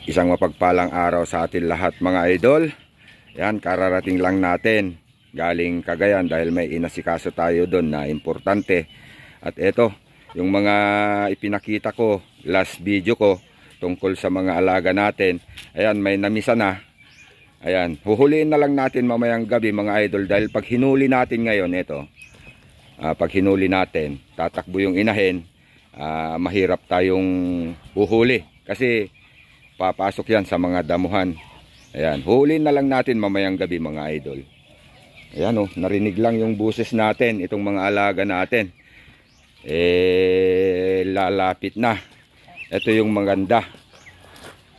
Isang mapagpalang araw sa atin lahat mga idol. Yan, kararating lang natin galing Cagayan dahil may inasikaso tayo doon na importante. At ito, yung mga ipinakita ko, last video ko tungkol sa mga alaga natin. Ayan, may namisa na. Ayan, huhuliin na lang natin mamayang gabi mga idol dahil pag hinuli natin ngayon ito, pag hinuli natin, tatakbo yung inahin, mahirap tayong huhuli kasi papasok yan sa mga damuhan. Ayan, huhuliin na lang natin mamayang gabi mga idol. Ayan oh, narinig lang yung buses natin, itong mga alaga natin. Lalapit na. Ito yung maganda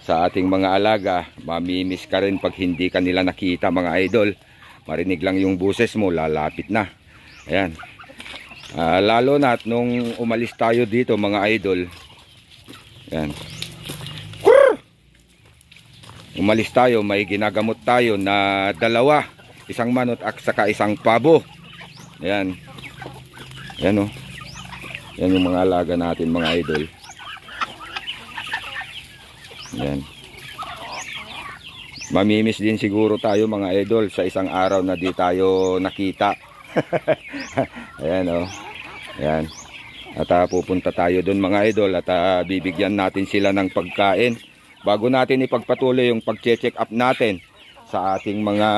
sa ating mga alaga. Mamimiss ka rin pag hindi ka nila nakita mga idol. Marinig lang yung buses mo, lalapit na. Ayan. Lalo na nung umalis tayo dito mga idol. Ayan. Umalis tayo, may ginagamot tayo na dalawa, isang manot at saka isang pabo. Ayan. Ayan oh. Yan yung mga alaga natin mga idol. Ayan. Mamimiss din siguro tayo mga idol sa isang araw na di tayo nakita. Ayan oh. Ayan. At pupunta tayo doon mga idol at bibigyan natin sila ng pagkain. Bago natin ipagpatuloy yung pag-check up natin sa ating mga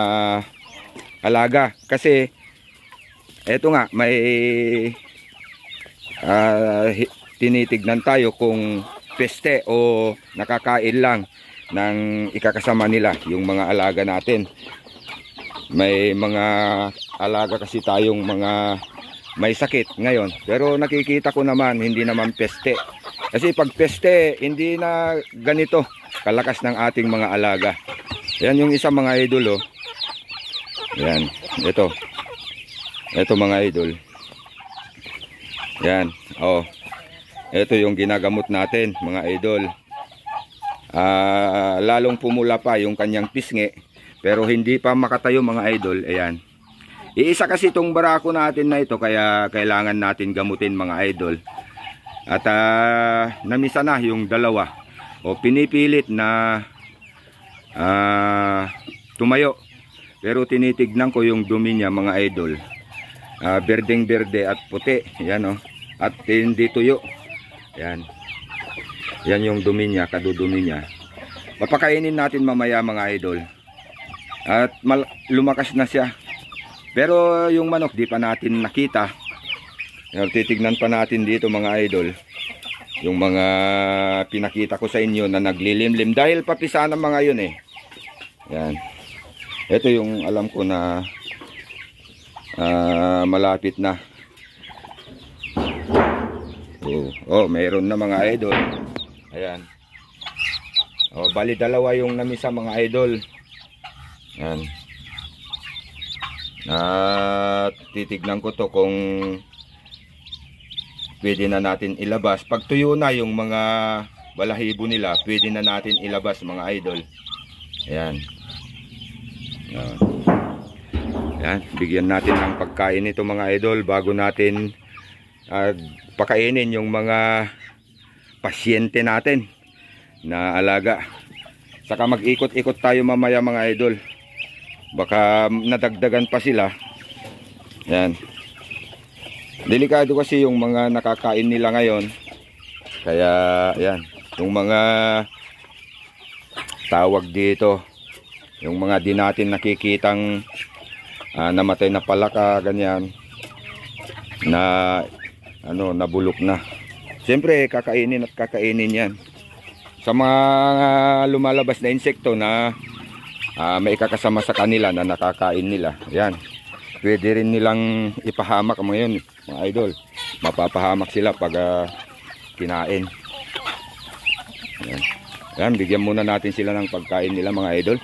alaga. Kasi eto nga, may tinitignan tayo kung peste o nakakain lang ng ikakasama nila yung mga alaga natin. May mga alaga kasi tayong mga may sakit ngayon, pero nakikita ko naman hindi naman peste. Kasi pag peste, hindi na ganito kalakas ng ating mga alaga. Yan yung isang mga idol oh. Yan, ito. Ito mga idol. Yan, oh. Ito yung ginagamot natin mga idol. Lalong pumula pa yung kanyang pisngi, pero hindi pa makatayo mga idol. Ayan. Iisa kasi itong barako natin na ito, kaya kailangan natin gamutin mga idol. At namisa na yung dalawa. O pinipilit na tumayo. Pero tinitignan ko yung dumi niya mga idol. Berdeng berde at puti. Yan o. At hindi tuyo. Yan. Yan yung dumi niya, kadudumi niya. Papakainin natin mamaya mga idol. At lumakas na siya. Pero yung manok di pa natin nakita. Titignan pa natin dito mga idol. Yung mga pinakita ko sa inyo na naglilimlim. Dahil papisa ng mga yun eh. Yan. Ito yung alam ko na malapit na. Oh, mayroon na mga idol. Ayan. Oh, bali dalawa yung namisa mga idol. Yan. At titignan ko to kung pwede na natin ilabas. Pag tuyo na yung mga balahibo nila, pwede na natin ilabas mga idol. Ayan. Ayan. Bigyan natin ng pagkain ito mga idol bago natin pakainin yung mga pasyente natin na alaga. Saka mag-ikot-ikot tayo mamaya mga idol. Baka nadagdagan pa sila. Yan. Delikado kasi yung mga nakakain nila ngayon. Kaya yan, yung mga tawag dito, yung mga di natin nakikitang namatay na palaka, ganyan, na nabulok na. Siyempre kakainin at kakainin yan. Sa mga lumalabas na insekto na may ikakasama sa kanila na nakakain nila. Yan. Pwede rin nilang ipahamak ngayon mga idol. Mapapahamak sila pag kinain. Yan. Yan. Bigyan muna natin sila ng pagkain nila mga idol.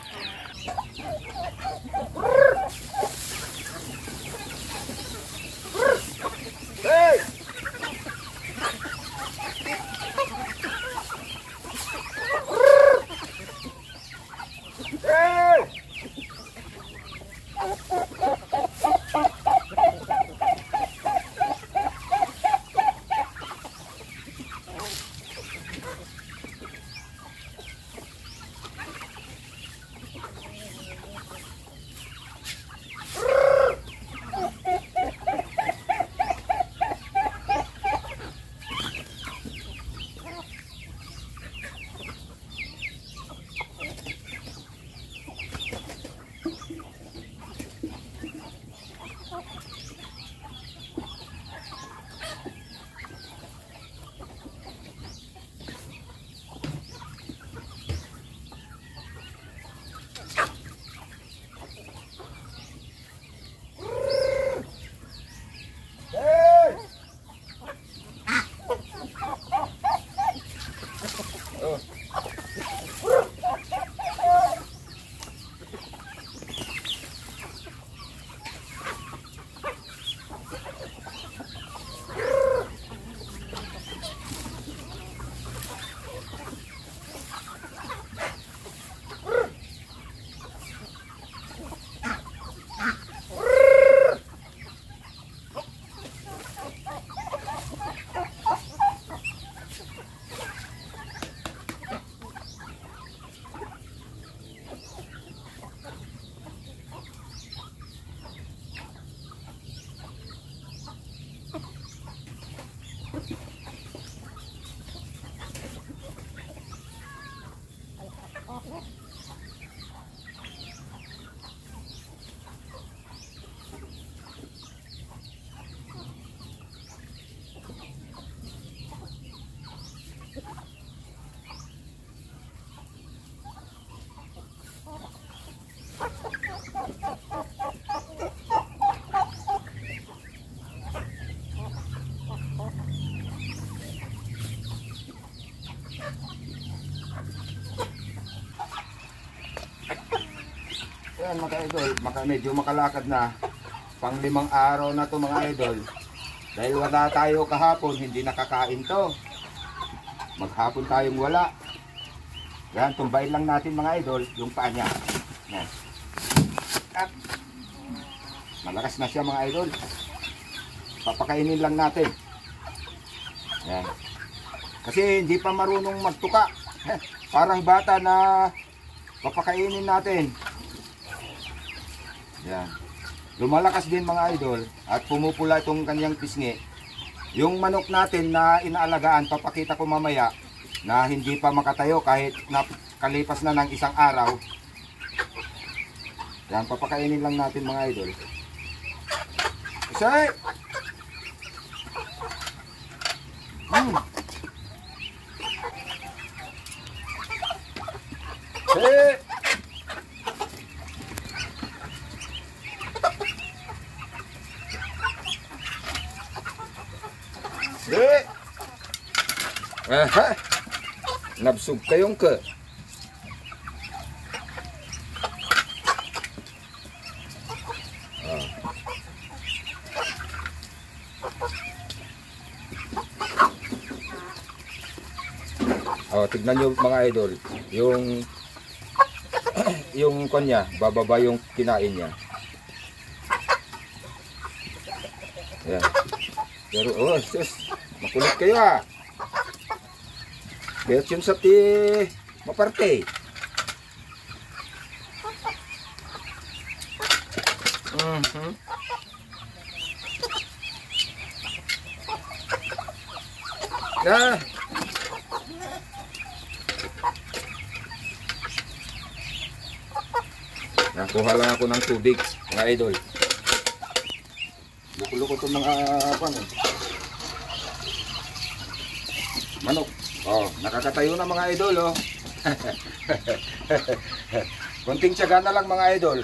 Ayan mga idol, medyo makalakad na. Pang 5 araw na to mga idol. Dahil wala tayo kahapon, hindi nakakain to. Maghapon tayong wala. Yan, tumbayin lang natin mga idol, yung paa niya. Yan. At malakas na siya mga idol. Papakainin lang natin. Yan. Kasi hindi pa marunong magtuka. Parang bata na papakainin natin. Yan. Lumalakas din mga idol at pumupula itong kanyang pisngi. Yung manok natin na inaalagaan, papakita ko mamaya na hindi pa makatayo kahit nakalipas na ng 1 araw. Yan, papakainin lang natin mga idol. Isay! Hey! Aha! Nabsog kayong ka. Tignan nyo mga idol, yung kanya, bababa yung kinain niya. Yan. Pero sus, makulit kayo ah. Kaya yun sa maparte. Nakuha lang ako ng tubig, mga idol. Luko-luko ito ng manok. Nakakatayo na mga idol, oh. Konting tiyaga na lang mga idol.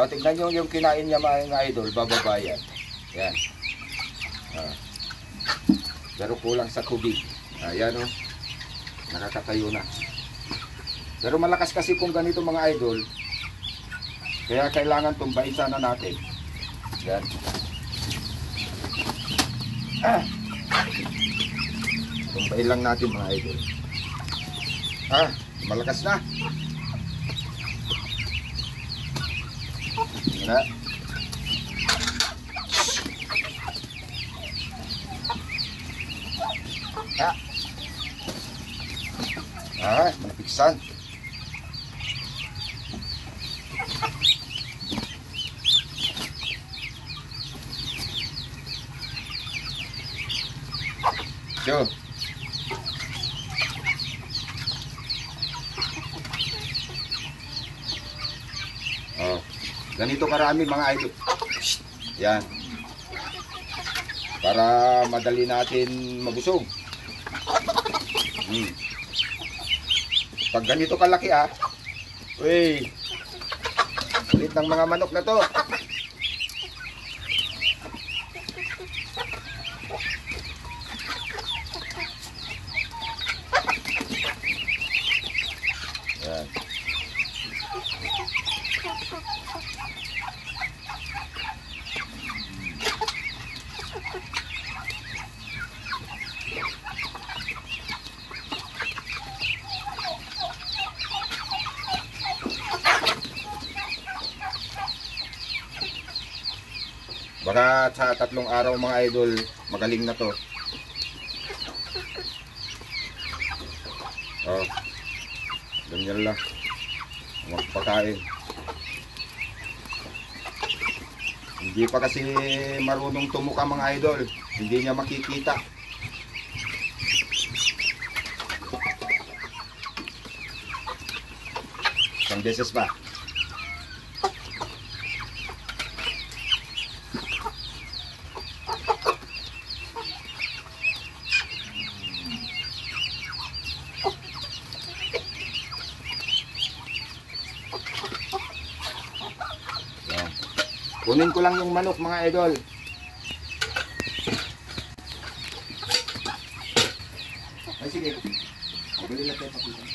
Tingnan nyo yung kinain niya mga idol, bababa yan. Yan. Pero kulang sa tubig. Ayan, oh. Nakakatayo na. Pero malakas kasi kung ganito mga idol. Kaya kailangan tumbain sana natin. Yan. Tumbain lang natin mga idol. Malakas na. Yan. Manipiksan. Yo. Ganito karami mga idol. Yan. Para madali natin mabusog. Pag ganito kalaki uy. Kulit ng mga manok na to. Yan. Baka sa 3 araw mga idol, magaling na to. Ganyan lang. Magpakain. Hindi pa kasi marunong tumuka mga idol. Hindi niya makikita. Isang beses pa. Kunin ko lang yung manok mga idol. Ay sige. Bili lang tayo papita.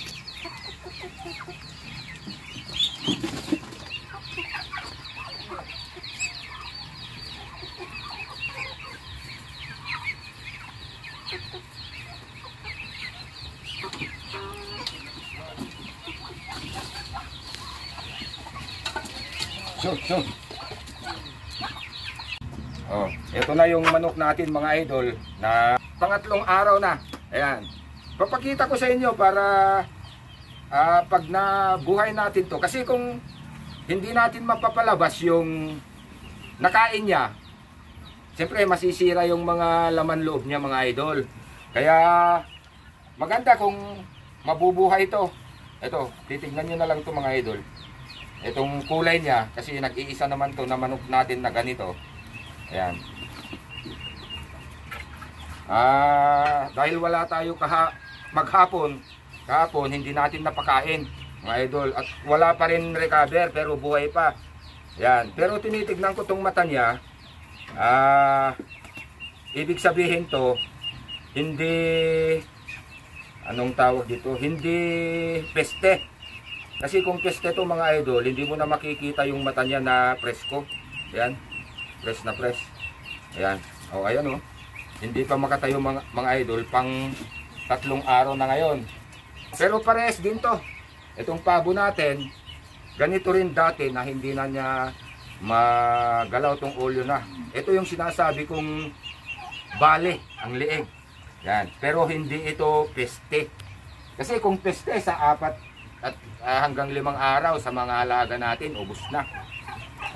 So. Oh, ito na yung manok natin mga idol na pangatlong araw na. Ayan. Papakita ko sa inyo para pag nabuhay natin to. Kasi kung hindi natin mapapalabas yung nakain niya, siyempre masisira yung mga laman loob niya mga idol. Kaya maganda kung mabubuhay ito. Ito, titignan nyo na lang ito mga idol. Itong kulay niya, kasi nag-iisa naman to na manok natin na ganito. Ayan. Dahil wala tayo kahapon hindi natin napakain mga idol. At wala pa rin recover pero buhay pa. Ayan. Pero tinitignan ko tong mata niya. Ibig sabihin to, hindi, anong tawag dito? Hindi peste. Kasi kung peste to mga idol, hindi mo na makikita yung mata niya na presko. Ayan. Press na press. Ayan. O, ayan o. Hindi pa makatayo mga idol pang 3 araw na ngayon. Pero parehas din to. Itong pabo natin, ganito rin dati na hindi na niya magalaw tong ulyo na. Ito yung sinasabi kong bale, ang lieg. Yan. Pero hindi ito peste. Kasi kung peste sa 4 at hanggang 5 araw sa mga alaga natin, ubos na.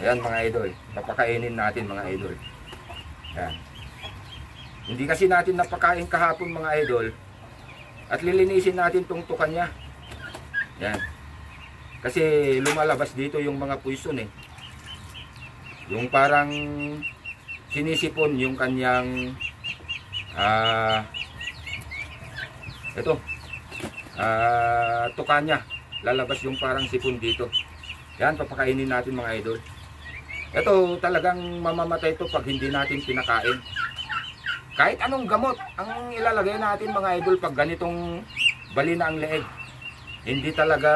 Ayan mga idol, napakainin natin mga idol. Ayan. Hindi kasi natin napakain kahapon mga idol. At lilinisin natin tong tukan niya. Ayan. Kasi lumalabas dito yung mga poison eh. Yung parang sinisipon yung kanyang tukan niya. Lalabas yung parang sipon dito. Yan, papakainin natin mga idol. Ito talagang mamamatay ito pag hindi natin pinakain. Kahit anong gamot ang ilalagay natin mga idol pag ganitong bali na ang leeg, hindi talaga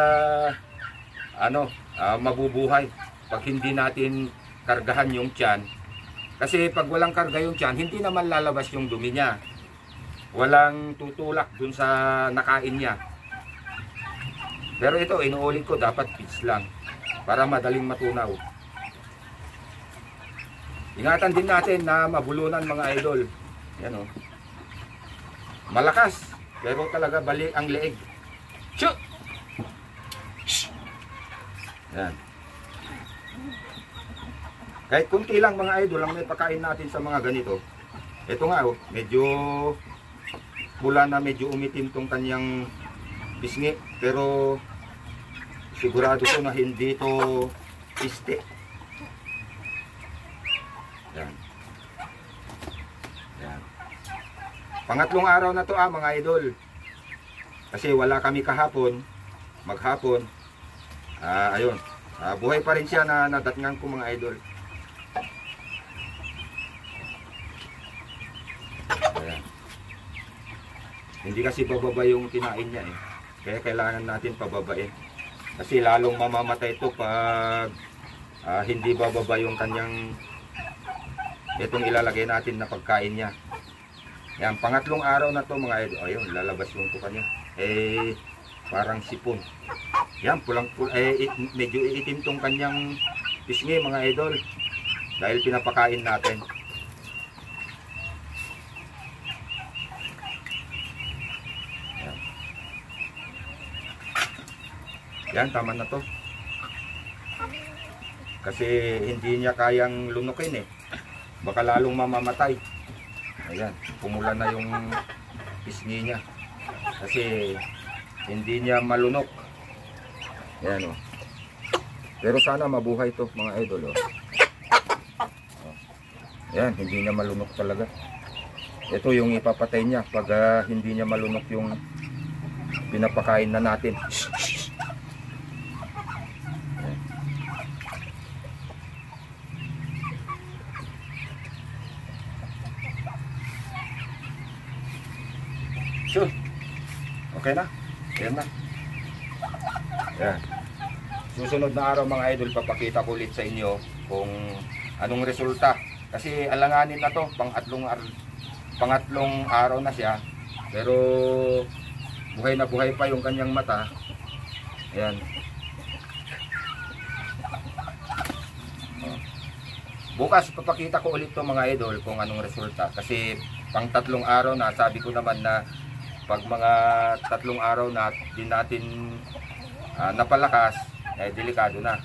mabubuhay pag hindi natin kargahan yung tiyan. Kasi pag walang karga yung tiyan, hindi naman lalabas yung dumi niya. Walang tutulak dun sa nakain niya. Pero ito, inuulit ko, dapat pitch lang para madaling matunaw. Ingatan din natin na mabulunan mga idol. Yan o. Malakas, pero talaga bali ang leeg. Shoot! Yan. Kahit kunti lang mga idol ang may pakain natin sa mga ganito. Ito nga oh, medyo pula na, medyo umitim tong kanyang pisngi. Pero sigurado ko na hindi to piste. Yan. Yan. Pangatlong araw na to mga idol. Kasi wala kami kahapon, maghapon. Ayun. Buhay pa rin siya na nadatngan ko mga idol. Ayan. Hindi kasi bababa yung kinain niya eh. Kaya kailangan natin pababain. Kasi lalong mamamatay ito pag hindi bababa yung kanyang itong ilalagay natin na pagkain niya. Yan, pangatlong araw na to mga idol. Ayun, lalabas yung tuka niya. Eh, parang sipon. Yan, medyo iitim tong kanyang pisngi mga idol. Dahil pinapakain natin. Yan. Yan, tama na to. Kasi hindi niya kayang lunukin eh. Baka lalong mamamatay. Ayan, pumula na yung pisngi niya. Kasi hindi niya malunok. Ayan o. Pero sana mabuhay to mga idol o. Ayan, hindi niya malunok talaga. Ito yung ipapatay niya pag hindi niya malunok yung pinapakain na natin. Sure. Okay na. Ayan na. Ayan. Susunod na araw mga idol, papakita ko ulit sa inyo kung anong resulta. Kasi alanganin na to, pangatlong araw na siya. Pero buhay na buhay pa yung kanyang mata. Ayan. Bukas papakita ko ulit to mga idol kung anong resulta. Kasi pang 3 araw na, sabi ko naman na pag mga 3 araw na din natin napalakas, delikado na.